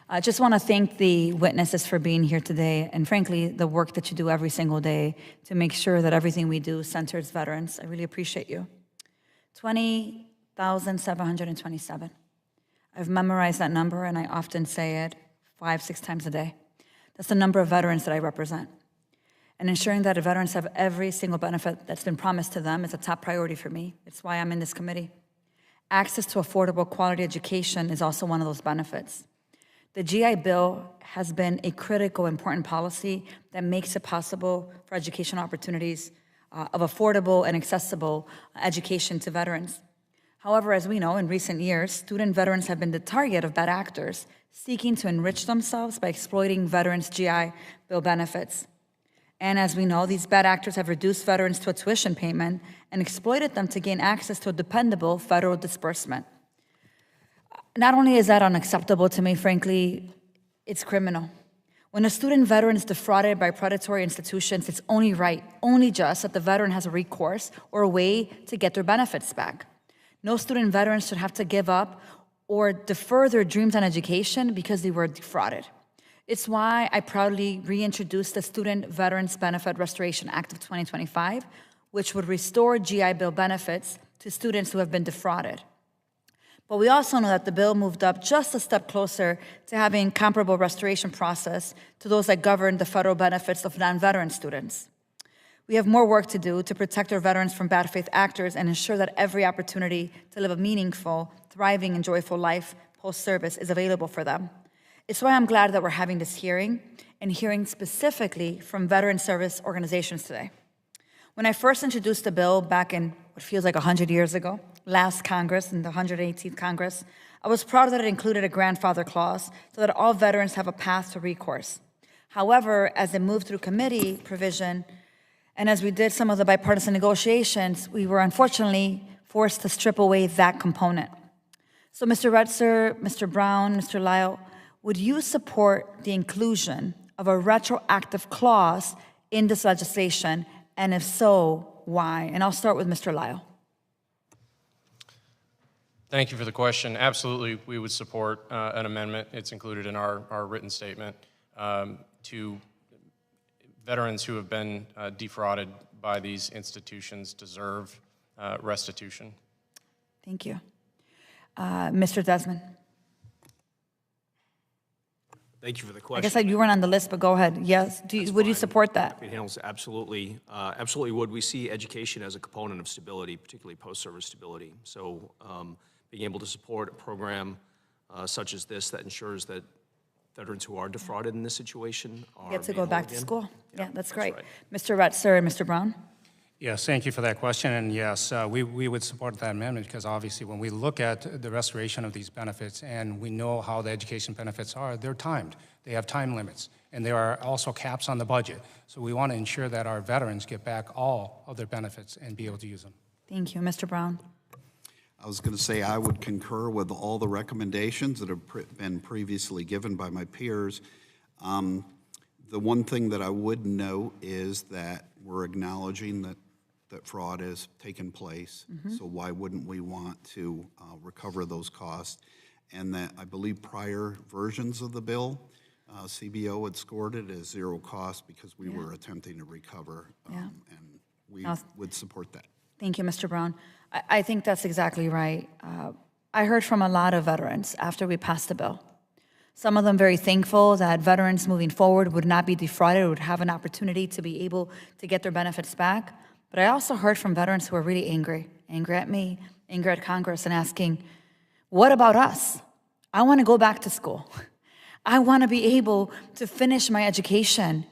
I just want to thank the witnesses for being here today, and frankly, the work that you do every single day to make sure that everything we do centers veterans. I really appreciate you. 20,727. I've memorized that number, and I often say it 5-6 times a day. That's the number of veterans that I represent. And ensuring that veterans have every single benefit that's been promised to them is a top priority for me. It's why I'm in this committee. Access to affordable, quality education is also one of those benefits. The GI Bill has been a critical, important policy that makes it possible for educational opportunities of affordable and accessible education to veterans. However, as we know, in recent years, student veterans have been the target of bad actors seeking to enrich themselves by exploiting veterans' GI Bill benefits. And as we know, these bad actors have reduced veterans to a tuition payment and exploited them to gain access to a dependable federal disbursement. Not only is that unacceptable to me, frankly, it's criminal. When a student veteran is defrauded by predatory institutions, it's only right, only just that the veteran has a recourse or a way to get their benefits back. No student veterans should have to give up or defer their dreams on education because they were defrauded. It's why I proudly reintroduced the Student Veterans Benefit Restoration Act of 2025, which would restore GI Bill benefits to students who have been defrauded. But we also know that the bill moved up just a step closer to having comparable restoration process to those that govern the federal benefits of non-veteran students. We have more work to do to protect our veterans from bad faith actors and ensure that every opportunity to live a meaningful, thriving, and joyful life post-service is available for them. It's why I'm glad that we're having this hearing and hearing specifically from veteran service organizations today. When I first introduced the bill back in what feels like 100 years ago, last Congress, in the 118th Congress, I was proud that it included a grandfather clause so that all veterans have a path to recourse. However, as it moved through committee provision, and as we did some of the bipartisan negotiations, we were unfortunately forced to strip away that component. So Mr. Retzer, Mr. Brown, Mr. Lyle, would you support the inclusion of a retroactive clause in this legislation? And if so, why? And I'll start with Mr. Lyle. Thank you for the question. Absolutely, we would support an amendment. It's included in our written statement to veterans who have been defrauded by these institutions deserve restitution. Thank you. Mr. Desmond. Thank you for the question. I guess you weren't on the list, but go ahead. Yes, would you support that? Absolutely, absolutely would. We see education as a component of stability, particularly post-service stability. So being able to support a program such as this that ensures that veterans who are defrauded in this situation are get to go back to school. Yeah, that's great. Right. Mr. Retzer and Mr. Brown. Yes, thank you for that question. And yes, we would support that amendment because obviously when we look at the restoration of these benefits and we know how the education benefits are, they're timed. They have time limits. And there are also caps on the budget. So we want to ensure that our veterans get back all of their benefits and be able to use them. Thank you. Mr. Brown. I was going to say I would concur with all the recommendations that have been previously given by my peers. The one thing that I would note is that we're acknowledging that fraud has taken place, so why wouldn't we want to recover those costs? And that I believe prior versions of the bill, CBO had scored it as zero cost because we were attempting to recover, and we would support that. Thank you, Mr. Brown. I think that's exactly right. I heard from a lot of veterans after we passed the bill. Some of them very thankful that veterans moving forward would not be defrauded, would have an opportunity to be able to get their benefits back. But I also heard from veterans who are really angry at me, angry at Congress, and asking, what about us? I want to go back to school. I want to be able to finish my education.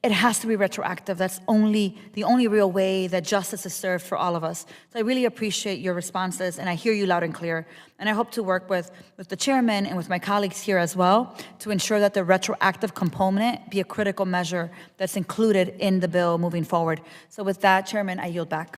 It has to be retroactive. That's the only real way that justice is served for all of us. So I really appreciate your responses, and I hear you loud and clear. And I hope to work with the chairman and with my colleagues here as well to ensure that the retroactive component be a critical measure that's included in the bill moving forward. So with that, Chairman, I yield back.